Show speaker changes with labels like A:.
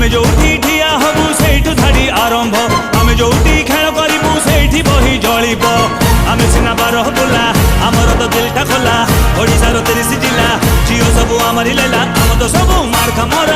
A: आमे जोठी ठिया हबु सेठु धाड़ी आरंभ आमे जोठी खेल करिबु सेठी बही जलिब आमे सिना बारह बुला आमर तो दिलटा खोला ओडिशार 30 जिला जियो सबु आमरी लेला आम तो सबु मार खमर